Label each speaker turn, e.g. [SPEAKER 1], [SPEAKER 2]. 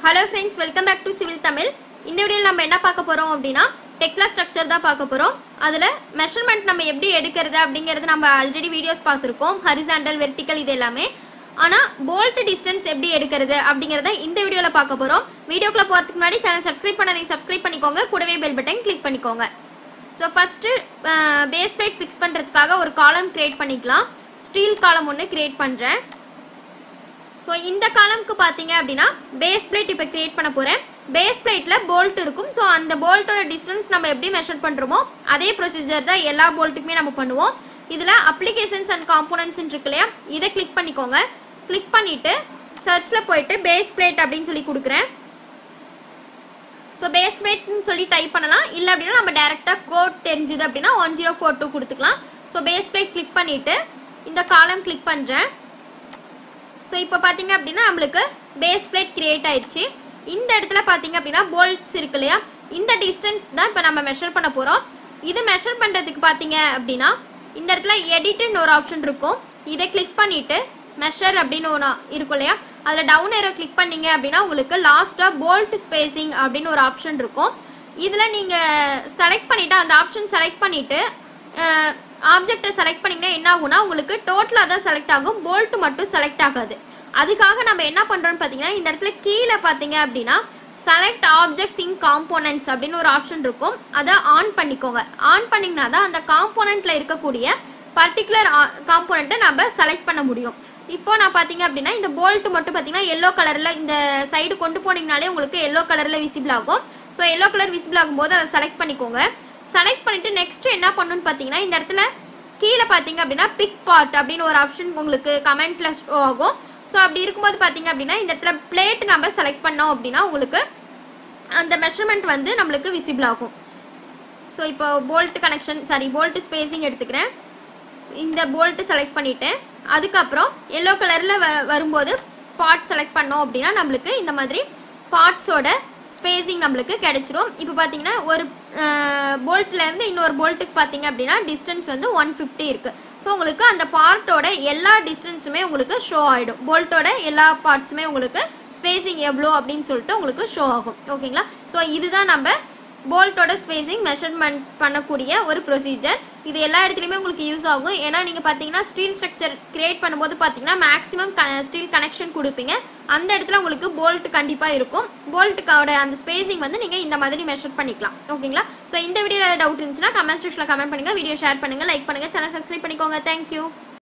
[SPEAKER 1] Hello friends, welcome back to Civil Tamil. இந்த வீடியோல நம்ம என்ன பார்க்க போறோம் அப்படினா tekla structure தான் பார்க்க போறோம். அதுல மெஷர்மென்ட் நம்ம எப்படி எடுக்கிறது அப்படிங்கறது நம்ம ஆல்ரெடி வீடியோஸ் பார்த்திருக்கோம். horizontal, vertical இது எல்லாமே. ஆனா bolt distance எப்படி எடுக்கிறது அப்படிங்கறத இந்த வீடியோல பார்க்க போறோம். வீடியோக்குள்ள போறதுக்கு முன்னாடி சேனல் subscribe பண்ணாதீங்க, subscribe பண்ணிக்கோங்க. கூடவே bell button click பண்ணிக்கோங்க. So first base plate fix பண்றதுக்காக ஒரு column create பண்ணிக்கலாம். steel column ஒன்னு create பண்றேன். So இந்த காலம்க்கு பாத்தீங்க அப்படினா பேஸ் பிளேட் இப்ப கிரியேட் பண்ண போறேன். பேஸ் பிளேட்ல போல்ட் இருக்கும். சோ அந்த போல்ட்டோட டிஸ்டன்ஸ் நம்ம எப்படி மெஷர் பண்றோமோ அதே ப்ரொசீஜர் தான் எல்லா போல்ட்டுக்குமே நம்ம பண்ணுவோம். இதுல அப்ளிகேஷன்ஸ் அண்ட் காம்போனன்ட்ஸ் இருக்குலையா, இத கிளிக் பண்ணிக்கோங்க. கிளிக் பண்ணிட்டு சர்ச்ல போய்ட்டு பேஸ் பிளேட் அப்படினு சொல்லி கொடுக்கிறேன். சோ பேஸ் பிளேட்னு சொல்லி டைப் பண்ணலாம். இல்ல அப்படினா நம்ம டைரக்ட்டா கோட் தெரிஞ்சது அப்படினா 1042 கொடுத்துக்கலாம். சோ பேஸ் பிளேட் கிளிக் பண்ணிட்டு இந்த காலம் கிளிக் பண்றேன். So இப்போ பாத்தீங்க அப்படினா நமக்கு பேஸ் பிளேட் கிரியேட் ஆயிடுச்சு. இந்த இடத்துல பாத்தீங்க அப்படினா போல்ட்ஸ் இருக்குலையா, இந்த டிஸ்டன்ஸ் தான் இப்போ நம்ம மெஷர் பண்ண போறோம். இது மெஷர் பண்றதுக்கு பாத்தீங்க அப்படினா இந்த இடத்துல எடிட்னு ஒரு ஆப்ஷன் இருக்கும். இத கிளிக் பண்ணிட்டு மெஷர் அப்படினு ஒன்னு இருக்குலையா, அதுல டவுன் ஏரோ கிளிக் பண்ணீங்க அப்படினா உங்களுக்கு லாஸ்டா போல்ட் ஸ்பேசிங் அப்படினு ஒரு ஆப்ஷன் இருக்கும். இதுல நீங்க செலக்ட் பண்ணிட்டு அந்த ஆப்ஷன் செலக்ட் பண்ணிட்டு ஆப்ஜெக்ட்டை செலக்ட் பண்ணீங்கன்னா என்ன ஆகும்னா உங்களுக்கு டோட்டலா தான் செலக்ட் ஆகும், போல்ட் மட்டும் செலக்ட் ஆகாது. அதுக்காக நம்ம என்ன பண்றோம்னு பாத்தீங்கன்னா இந்த இடத்துல கீழே பாத்தீங்க அப்படினா செலக்ட் ஆப்ஜெக்ட்ஸ் இன் காம்போனன்ட்ஸ் அப்படினு ஒரு ஆப்ஷன் இருக்கும். அதை ஆன் பண்ணிக்கோங்க. ஆன் பண்ணீங்கன்னா தான் அந்த காம்போனன்ட்ல இருக்கக்கூடிய பர்టిక్యులர் காம்போனன்ட்டை நம்ம செலக்ட் பண்ண முடியும். இப்போ நான் பாத்தீங்க அப்படினா இந்த போல்ட் மட்டும் பாத்தீங்கன்னா yellow கலர்ல இந்த சைடு கொண்டு போனீங்கனாலே உங்களுக்கு yellow கலர்ல விசிபிள் ஆகும். சோ yellow கலர் விசிபிள் ஆகும்போது அதை செலக்ட் பண்ணிக்கோங்க. செலக்ட் பண்ணிட்டு நெக்ஸ்ட் என்ன பண்ணனும்னு பாத்தீங்கன்னா இந்த இடத்துல கீழே பாத்தீங்க அப்படினா பிக் பார்ட் அப்படினு ஒரு ஆப்ஷன் உங்களுக்கு கமெண்ட்ல ஷோ ஆகும். சோ அப்படி இருக்கும்போது பாத்தீங்க அப்படினா இந்த இடத்துல பிளேட் நம்ம செலக்ட் பண்ணோம் அப்படினா உங்களுக்கு அந்த மெஷர்மென்ட் வந்து நமக்கு விசிபிள் ஆகும். சோ இப்போ போல்ட் கனெக்ஷன் போல்ட் ஸ்பேசிங் எடுத்துக்கிறேன். இந்த போல்ட் செலக்ட் பண்ணிட்டேன். அதுக்கு அப்புறம் yellow கலர்ல வரும்போது பார்ட் செலக்ட் பண்ணோம் அப்படினா நமக்கு இந்த மாதிரி பார்ட்ஸோட ஸ்பேசிங் நமக்கு கிடைச்சிரும். இப்போ பாத்தீங்கன்னா ஒரு போல்ட்ல இருந்து இன்னொரு போல்ட்டுக்கு பாத்தீங்க அப்படினா டிஸ்டன்ஸ் வந்து 150 இருக்கு. சோ உங்களுக்கு அந்த பார்ட்டோட எல்லா டிஸ்டன்ஸுமே உங்களுக்கு ஷோ ஆயிடும். போல்ட்டோட எல்லா பார்ட்ஸுமே உங்களுக்கு ஸ்பேசிங் எவ்வளோ அப்படின்னு சொல்லிட்டு உங்களுக்கு ஷோ ஆகும். ஓகேங்களா? சோ இதுதான் நம்ம போல்ட்டோட ஸ்பேசிங் மெஷர்மென்ட் பண்ணக்கூடிய ஒரு ப்ரொசீஜர். இது எல்லா இடத்துலையுமே உங்களுக்கு யூஸ் ஆகும். ஏன்னா நீங்கள் பார்த்தீங்கன்னா ஸ்டீல் ஸ்ட்ரக்சர் கிரியேட் பண்ணும்போது பார்த்தீங்கன்னா மேக்ஸிமம் ஸ்டீல் கனெக்ஷன் கொடுப்பீங்க. அந்த இடத்துல உங்களுக்கு போல்ட் கண்டிப்பாக இருக்கும். போல்ட்டுக்கோட அந்த ஸ்பேசிங் வந்து நீங்கள் இந்த மாதிரி மெஷர் பண்ணிக்கலாம். ஓகேங்களா? ஸோ இந்த வீடியோவில் டவுட் இருந்துச்சுன்னா கமெண்ட் செக்ஷனில் கமெண்ட் பண்ணுங்கள், வீடியோ ஷேர் பண்ணுங்கள், லைக் பண்ணுங்கள், சேனல் சப்ஸ்கிரைப் பண்ணிக்கோங்க. தேங்க்யூ.